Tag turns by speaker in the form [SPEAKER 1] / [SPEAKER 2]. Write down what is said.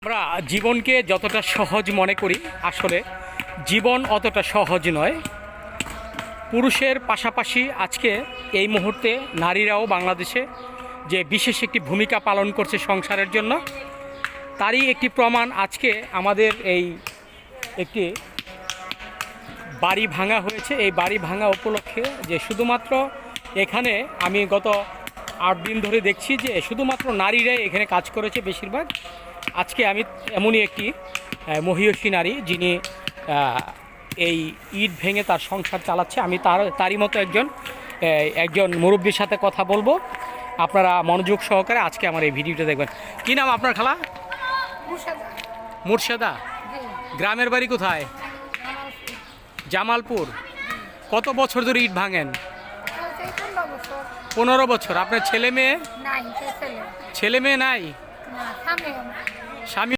[SPEAKER 1] আমরা জীবনকে যতটা সহজ মনে করি, আসলে জীবন অতটা সহজ নয়। পুরুষের পাশাপাশি আজকে এই মুহূর্তে নারীরাও বাংলাদেশে যে বিশেষ একটি ভূমিকা পালন করছে সংসারের জন্য, তারই একটি প্রমাণ আজকে আমাদের এই একটি বাড়ি ভাঙা হয়েছে। এই বাড়ি ভাঙা উপলক্ষে যে শুধুমাত্র এখানে আমি গত 8 দিন ধরে দেখছি যে শুধুমাত্র নারীরাই এখানে কাজ করেছে বেশিরভাগ। আজকে আমি এমনই একটি মহিয়সী নারী, যিনি এই ইট ভেঙে তার সংসার চালাচ্ছে। আমি তারই মতো একজন মুরব্বীর সাথে কথা বলবো। আপনারা মনোযোগ সহকারে আজকে আমার এই ভিডিওটা দেখবেন। কী নাম আপনার খালা? মুর্শেদা। গ্রামের বাড়ি কোথায়? জামালপুর। কত বছর ধরে ইট ভাঙেন? 15 বছর। আপনার ছেলে মেয়ে? ছেলে মেয়ে নাই? স্বামী